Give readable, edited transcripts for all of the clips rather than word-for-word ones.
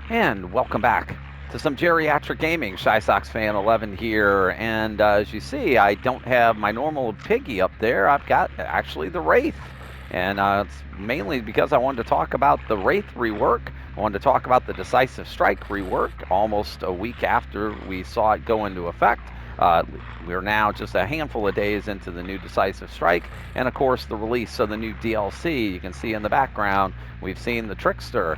And welcome back to some geriatric gaming. Shy Sox fan 11 here, and as you see, I don't have my normal piggy up there. I've got actually the Wraith, and it's mainly because I wanted to talk about the Wraith rework. I wanted to talk about the Decisive Strike rework. Almost a week after we saw it go into effect, uh, we're now just a handful of days into the new Decisive Strike, and of course the release of the new DLC. You can see in the background, we've seen the Trickster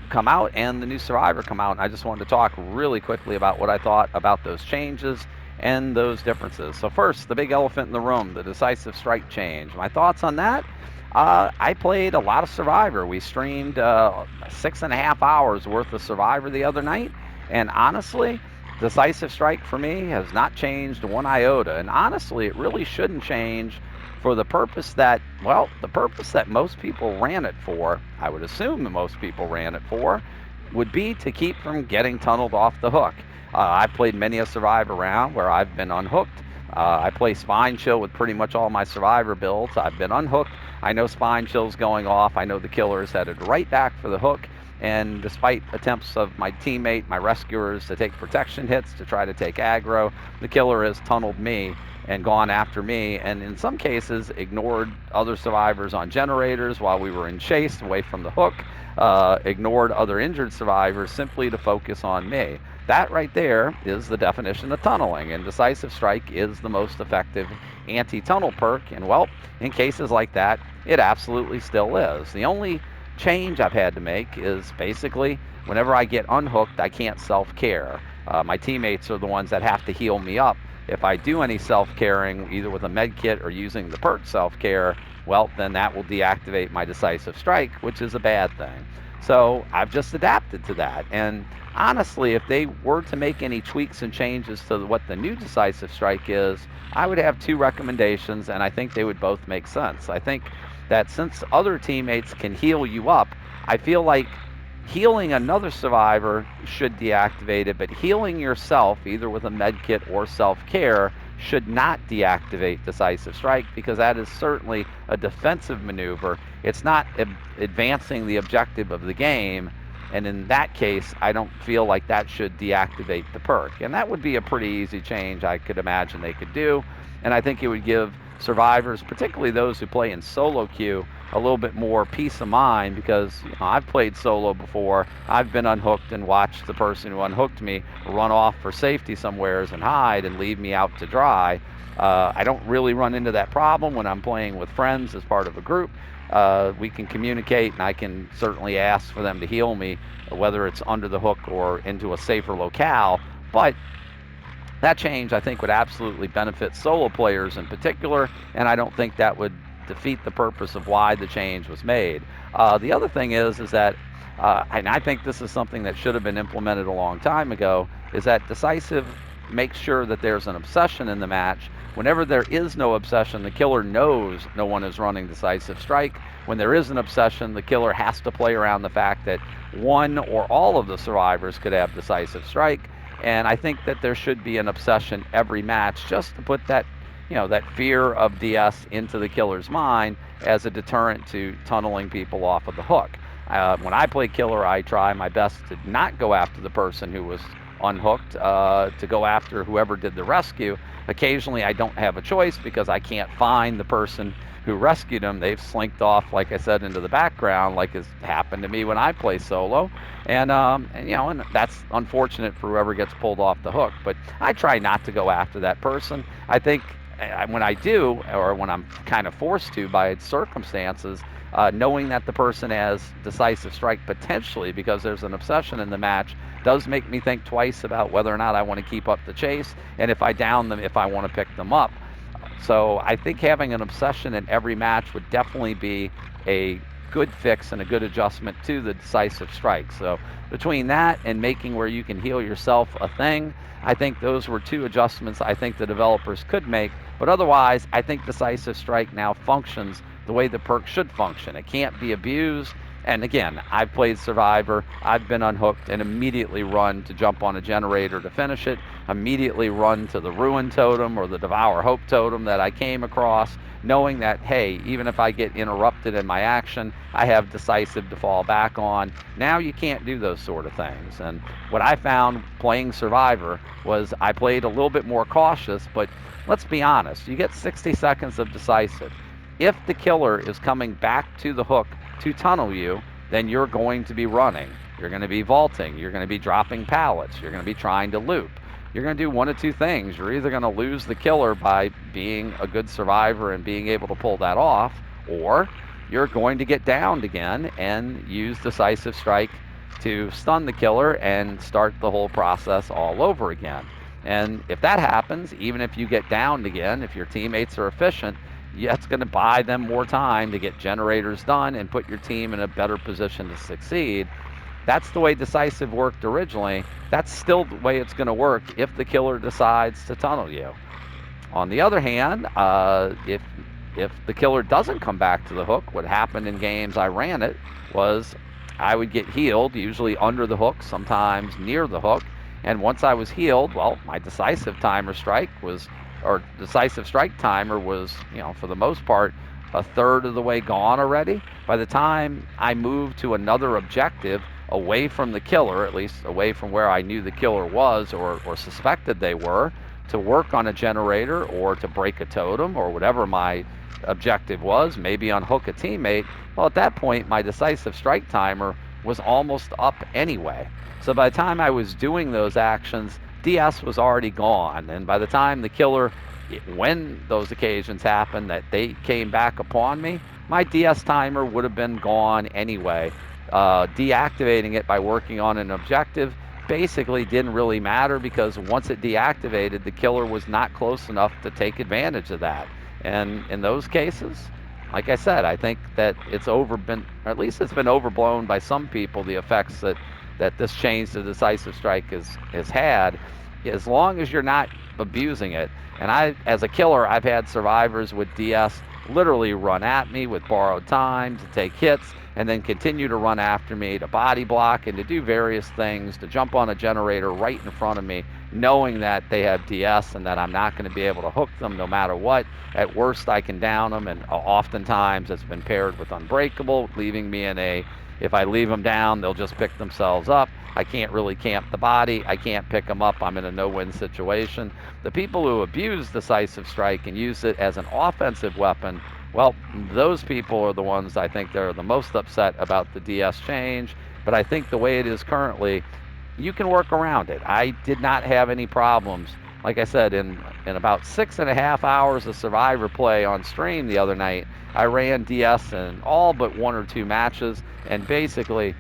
come out and the new Survivor come out. And I just wanted to talk really quickly about what I thought about those changes and those differences. So first, the big elephant in the room, the Decisive Strike change. My thoughts on that? I played a lot of Survivor. We streamed 6.5 hours worth of Survivor the other night, and honestly, Decisive Strike for me has not changed one iota. And honestly, it really shouldn't change for the purpose that, well, the purpose that most people ran it for, I would assume that most people ran it for, would be to keep from getting tunneled off the hook. I've played many a Survivor round where I've been unhooked. I play Spine Chill with pretty much all my Survivor builds. I've been unhooked. I know Spine Chill's going off. I know the killer is headed right back for the hook. And despite attempts of my teammate, my rescuers, to take protection hits to try to take aggro, the killer has tunneled me and gone after me, and in some cases ignored other survivors on generators while we were in chase away from the hook, ignored other injured survivors simply to focus on me. That right there is the definition of tunneling, and Decisive Strike is the most effective anti-tunnel perk, and well, in cases like that, it absolutely still is. The only change I've had to make is basically whenever I get unhooked, I can't self-care. My teammates are the ones that have to heal me up. If I do any self-caring, either with a med kit or using the perk self-care, well, then that will deactivate my Decisive Strike, which is a bad thing. So I've just adapted to that. And honestly, if they were to make any tweaks and changes to what the new Decisive Strike is, I would have two recommendations, and I think they would both make sense. I think that since other teammates can heal you up, I feel like healing another survivor should deactivate it, but healing yourself, either with a med kit or self-care, should not deactivate Decisive Strike, because that is certainly a defensive maneuver. It's not advancing the objective of the game, and in that case, I don't feel like that should deactivate the perk. And that would be a pretty easy change I could imagine they could do, and I think it would give survivors, particularly those who play in solo queue, a little bit more peace of mind, because I've played solo before. I've been unhooked and watched the person who unhooked me run off for safety somewheres and hide and leave me out to dry. I don't really run into that problem when I'm playing with friends as part of a group. We can communicate, and I can certainly ask for them to heal me, whether it's under the hook or into a safer locale. But that change, I think, would absolutely benefit solo players in particular, and I don't think that would defeat the purpose of why the change was made. The other thing is that, and I think this is something that should have been implemented a long time ago, is that Decisive makes sure that there's an obsession in the match. Whenever there is no obsession, the killer knows no one is running Decisive Strike. When there is an obsession, the killer has to play around the fact that one or all of the survivors could have Decisive Strike. And I think that there should be an obsession every match, just to put that, that fear of DS into the killer's mind as a deterrent to tunneling people off of the hook. When I play killer, I try my best to not go after the person who was unhooked, to go after whoever did the rescue. Occasionally, I don't have a choice because I can't find the person who rescued him. They've slinked off, like I said, into the background, like has happened to me when I play solo. And that's unfortunate for whoever gets pulled off the hook. But I try not to go after that person. I think when I do, or when I'm kind of forced to by circumstances, knowing that the person has Decisive Strike potentially because there's an obsession in the match does make me think twice about whether or not I want to keep up the chase, and if I down them, if I want to pick them up. So I think having an obsession in every match would definitely be a good fix and a good adjustment to the Decisive Strike. So between that and making where you can heal yourself a thing, I think those were two adjustments I think the developers could make. But otherwise, I think Decisive Strike now functions the way the perk should function. It can't be abused. And again, I've played Survivor, I've been unhooked and immediately run to jump on a generator to finish it, immediately run to the Ruin Totem or the Devour Hope Totem that I came across knowing that, hey, even if I get interrupted in my action, I have decisive to fall back on. Now you can't do those sort of things. And what I found playing Survivor was I played a little bit more cautious, but let's be honest, you get 60 seconds of decisive. If the killer is coming back to the hook to tunnel you, then you're going to be running. You're going to be vaulting. You're going to be dropping pallets. You're going to be trying to loop. You're going to do one of two things. You're either going to lose the killer by being a good survivor and being able to pull that off, or you're going to get downed again and use Decisive Strike to stun the killer and start the whole process all over again. And if that happens, even if you get downed again, if your teammates are efficient, that's going to buy them more time to get generators done and put your team in a better position to succeed. That's the way Decisive worked originally. That's still the way it's going to work if the killer decides to tunnel you. On the other hand, if the killer doesn't come back to the hook, what happened in games I ran it was I would get healed, usually under the hook, sometimes near the hook. And once I was healed, well, my decisive strike timer was, for the most part, a third of the way gone already. By the time I moved to another objective away from the killer, at least away from where I knew the killer was or suspected they were, to work on a generator or to break a totem or whatever my objective was, maybe unhook a teammate, well, at that point, my decisive strike timer was almost up anyway. So by the time I was doing those actions, DS was already gone. And by the time the killer, when those occasions happened that they came back upon me, my DS timer would have been gone anyway. Deactivating it by working on an objective basically didn't really matter, because once it deactivated, the killer was not close enough to take advantage of that. And in those cases, like I said, I think that it's at least it's been overblown by some people, the effects that this change to Decisive Strike has had, as long as you're not abusing it. And as a killer, I've had survivors with DS literally run at me with borrowed time to take hits, and then continue to run after me to body block and to do various things, to jump on a generator right in front of me, knowing that they have DS and that I'm not going to be able to hook them no matter what. At worst, I can down them, and oftentimes it's been paired with Unbreakable, leaving me if I leave them down, they'll just pick themselves up. I can't really camp the body. I can't pick them up. I'm in a no-win situation. The people who abuse Decisive Strike and use it as an offensive weapon, well, those people are the ones I think they're the most upset about the DS change. But I think the way it is currently, you can work around it. I did not have any problems. Like I said, in about 6.5 hours of Survivor play on stream the other night, I ran DS in all but 1 or 2 matches, and basically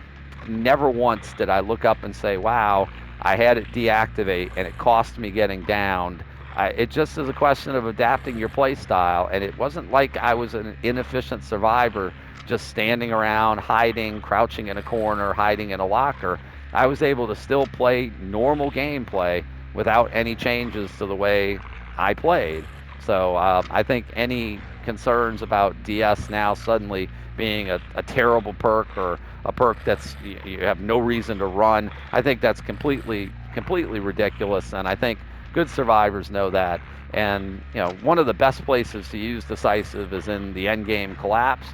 never once did I look up and say, wow, I had it deactivate and it cost me getting downed. It just is a question of adapting your play style, and it wasn't like I was an inefficient survivor just standing around, hiding, crouching in a corner, hiding in a locker. I was able to still play normal gameplay without any changes to the way I played. So I think any concerns about DS now suddenly being a terrible perk, or a perk that's you have no reason to run, I think that's completely ridiculous, and I think good survivors know that. And one of the best places to use Decisive is in the end game collapse.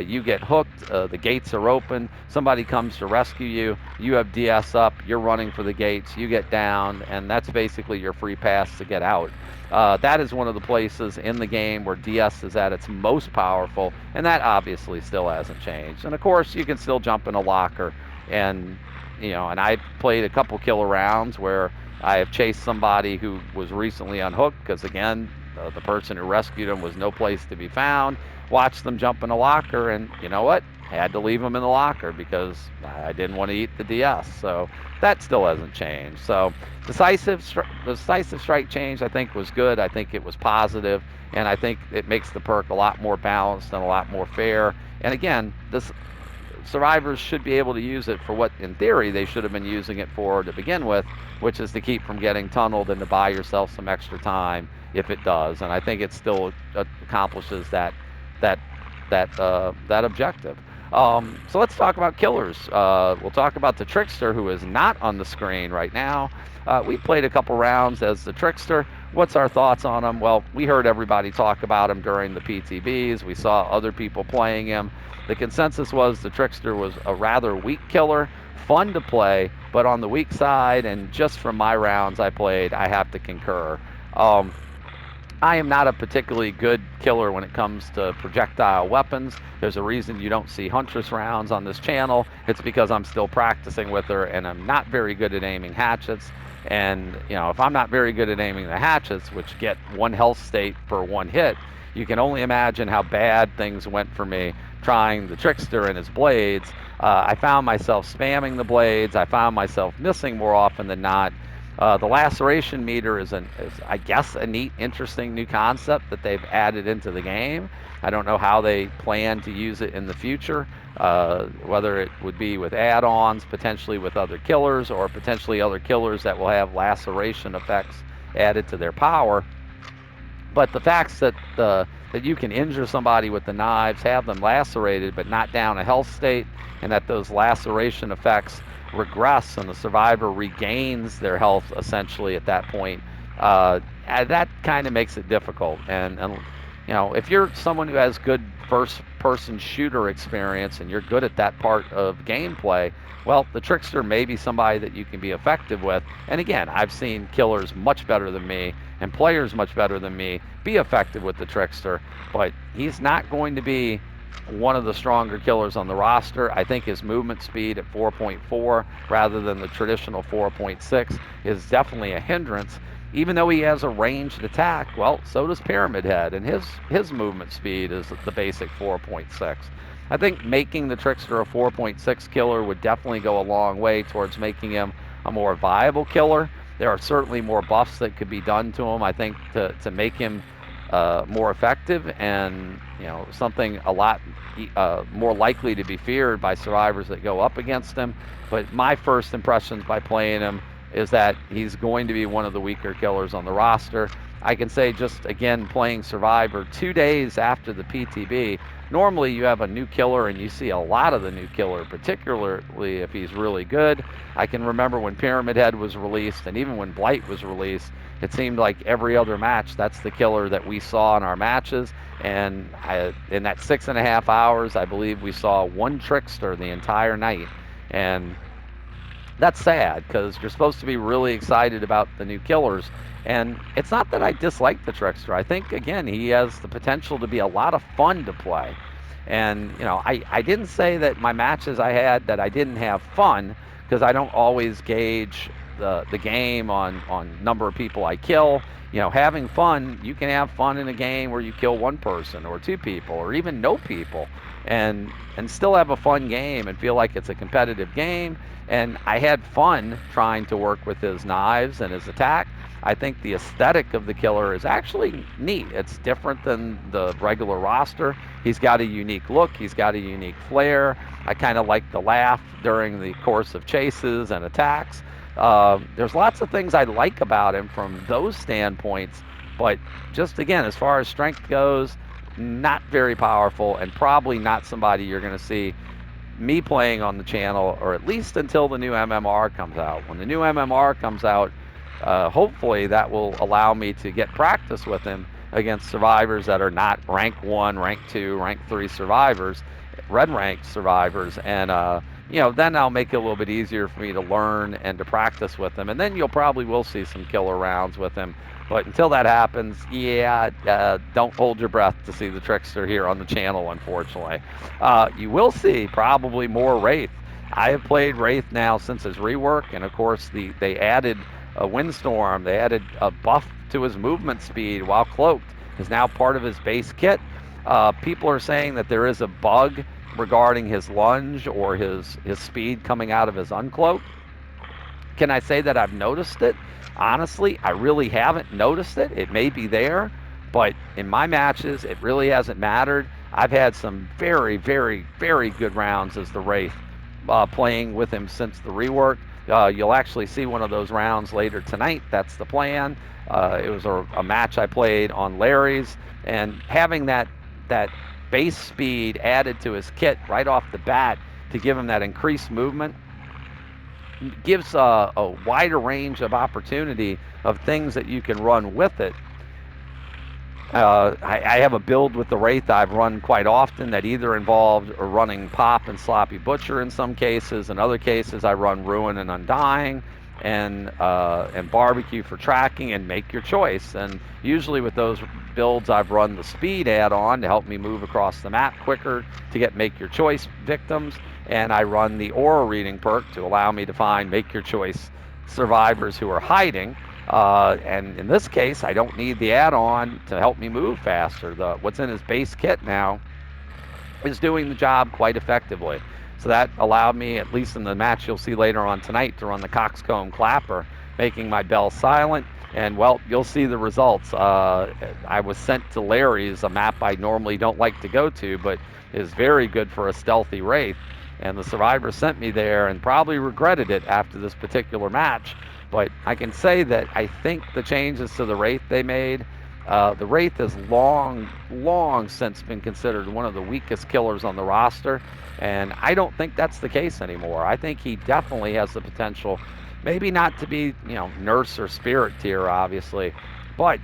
You get hooked, the gates are open, somebody comes to rescue you, you have DS up, you're running for the gates, you get down, and that's basically your free pass to get out. That is one of the places in the game where DS is at its most powerful, and that obviously still hasn't changed. And of course, you can still jump in a locker, and and I played a couple killer rounds where I have chased somebody who was recently unhooked, because again, the person who rescued him was no place to be found. Watched them jump in a locker, and you know what? Had to leave them in the locker because I didn't want to eat the DS. So that still hasn't changed. So Decisive Strike change, I think, was good. I think it was positive, and I think it makes the perk a lot more balanced and a lot more fair. And again, survivors should be able to use it for what, in theory, they should have been using it for to begin with, which is to keep from getting tunneled and to buy yourself some extra time if it does. And I think it still accomplishes that objective. So let's talk about killers. We'll talk about the Trickster, who is not on the screen right now. We played a couple rounds as the Trickster. What's our thoughts on him? Well, we heard everybody talk about him during the PTBs. We saw other people playing him. The consensus was the Trickster was a rather weak killer, fun to play, but on the weak side, and just from my rounds I played, I have to concur. Um, I am not a particularly good killer when it comes to projectile weapons. There's a reason you don't see Huntress rounds on this channel. It's because I'm still practicing with her and I'm not very good at aiming hatchets. And, you know, if I'm not very good at aiming the hatchets, which get 1 health state per 1 hit, you can only imagine how bad things went for me trying the Trickster and his blades. I found myself spamming the blades. I found myself missing more often than not. The laceration meter is, I guess, a neat, interesting new concept that they've added into the game. I don't know how they plan to use it in the future, whether it would be with add-ons, potentially with other killers, or potentially other killers that will have laceration effects added to their power. But the facts that you can injure somebody with the knives, have them lacerated, but not down a health state, and that those laceration effects regress and the survivor regains their health essentially at that point, that kind of makes it difficult. And you know, if you're someone who has good first-person shooter experience and you're good at that part of gameplay, well, the Trickster may be somebody that you can be effective with. And again, I've seen killers much better than me and players much better than me be effective with the Trickster, but he's not going to be one of the stronger killers on the roster. I think his movement speed at 4.4 rather than the traditional 4.6 is definitely a hindrance. Even though he has a ranged attack, well, so does Pyramid Head, and his movement speed is the basic 4.6. I think making the Trickster a 4.6 killer would definitely go a long way towards making him a more viable killer. There are certainly more buffs that could be done to him, I think, to make him more effective, and you know, something a lot more likely to be feared by survivors that go up against him. But my first impressions by playing him is that he's going to be one of the weaker killers on the roster. I can say, just again, playing Survivor 2 days after the PTB, normally you have a new killer and you see a lot of the new killer, particularly if he's really good. I can remember when Pyramid Head was released, and even when Blight was released, it seemed like every other match, that's the killer that we saw in our matches. And in that 6.5 hours, I believe we saw 1 Trickster the entire night. And that's sad, because you're supposed to be really excited about the new killers. And it's not that I dislike the Trickster. I think, again, he has the potential to be a lot of fun to play. And, you know, I didn't say that my matches I had that I didn't have fun, because I don't always gauge the game on number of people I kill. You know, having fun, you can have fun in a game where you kill 1 person or 2 people or even no people, and still have a fun game and feel like it's a competitive game. And I had fun trying to work with his knives and his attack. I think the aesthetic of the killer is actually neat. It's different than the regular roster. He's got a unique look. He's got a unique flair. I kind of like the laugh during the course of chases and attacks. There's lots of things I like about him from those standpoints, but just again, as far as strength goes, not very powerful, and probably not somebody you're going to see me playing on the channel, or at least until the new MMR comes out. When the new MMR comes out, hopefully that will allow me to get practice with him against survivors that are not rank 1, rank 2, rank 3 survivors, red ranked survivors, and you know, then I'll make it a little bit easier for me to learn and to practice with him, and then you'll probably will see some killer rounds with him. But until that happens, yeah, don't hold your breath to see the Trickster here on the channel, unfortunately. You will see probably more Wraith. I have played Wraith now since his rework, and of course they added a Windstorm. They added a buff to his movement speed while cloaked. Is now part of his base kit. People are saying that there is a bug regarding his lunge or his speed coming out of his uncloak. Can I say that I've noticed it? Honestly, I really haven't noticed it. It may be there, but in my matches, it really hasn't mattered. I've had some very, very, very good rounds as the Wraith, playing with him since the rework. You'll actually see one of those rounds later tonight. That's the plan. It was a match I played on Larry's, and having that base speed added to his kit right off the bat to give him that increased movement, gives a wider range of opportunity of things that you can run with it. I have a build with the Wraith I've run quite often that either involved running Pop and Sloppy Butcher in some cases. In other cases, I run Ruin and Undying and Barbecue for tracking, and make your choice. And usually with those builds, I've run the Speed add-on to help me move across the map quicker to get Make Your Choice victims, and I run the Aura Reading perk to allow me to find Make Your Choice survivors who are hiding. And in this case, I don't need the add-on to help me move faster. What's in his base kit now is doing the job quite effectively. So that allowed me, at least in the match you'll see later on tonight, to run the Coxcomb Clapper, making my bell silent. And, well, you'll see the results. I was sent to Larry's, a map I normally don't like to go to, but is very good for a stealthy Wraith. And the survivor sent me there and probably regretted it after this particular match. But I can say that I think the changes to the Wraith they made, the Wraith has long since been considered one of the weakest killers on the roster, and I don't think that's the case anymore. I think he definitely has the potential, maybe not to be, nurse or spirit tier, obviously, but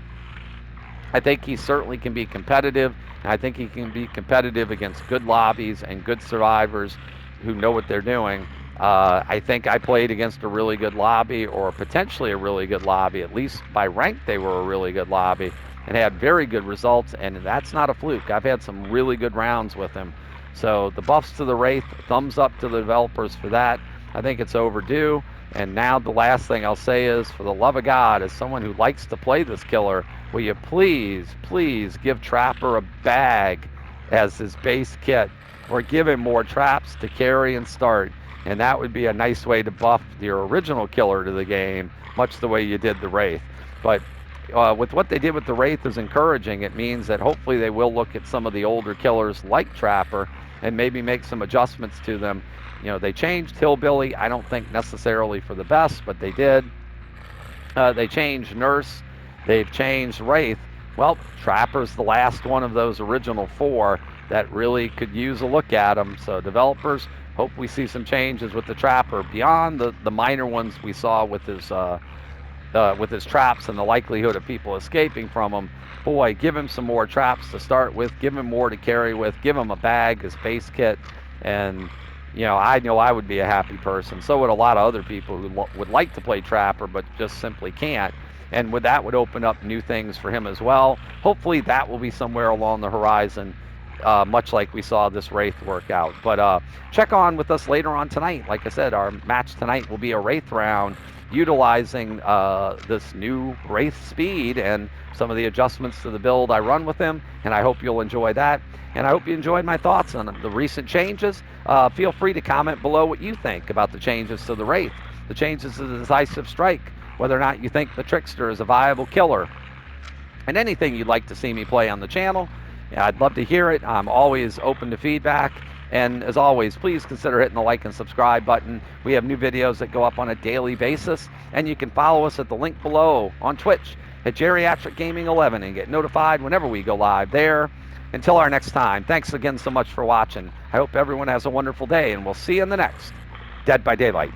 I think he certainly can be competitive, and I think he can be competitive against good lobbies and good survivors who know what they're doing. I think I played against a really good lobby, or potentially a really good lobby. At least by rank, they were a really good lobby and had very good results, and that's not a fluke. I've had some really good rounds with him. So the buffs to the Wraith, thumbs up to the developers for that. I think it's overdue. And now the last thing I'll say is, for the love of God, as someone who likes to play this killer, will you please give Trapper a bag as his base kit, or give him more traps to carry and start. And that would be a nice way to buff your original killer to the game, much the way you did the Wraith. But with what they did with the Wraith is encouraging. It means that hopefully they will look at some of the older killers like Trapper and maybe make some adjustments to them. They changed Hillbilly, I don't think necessarily for the best, but they did. They changed Nurse, they've changed Wraith. Well, Trapper's the last one of those original 4 that really could use a look at them. So developers, hope we see some changes with the Trapper beyond the minor ones we saw with his traps and the likelihood of people escaping from him. Boy, give him some more traps to start with, give him more to carry with, give him a bag, his base kit, and I know I would be a happy person. So would a lot of other people who would like to play Trapper but just simply can't. And that would open up new things for him as well. Hopefully that will be somewhere along the horizon, much like we saw this Wraith work out. But check on with us later on tonight. Like I said, our match tonight will be a Wraith round utilizing this new Wraith speed and some of the adjustments to the build I run with him, and I hope you'll enjoy that. And I hope you enjoyed my thoughts on the recent changes. Feel free to comment below what you think about the changes to the Wraith, the changes to the Decisive Strike, whether or not you think the Trickster is a viable killer, and anything you'd like to see me play on the channel. I'd love to hear it. I'm always open to feedback. And as always, please consider hitting the like and subscribe button. We have new videos that go up on a daily basis. And you can follow us at the link below on Twitch at Geriatric Gaming 11 and get notified whenever we go live there. Until our next time, thanks again so much for watching. I hope everyone has a wonderful day, and we'll see you in the next Dead by Daylight.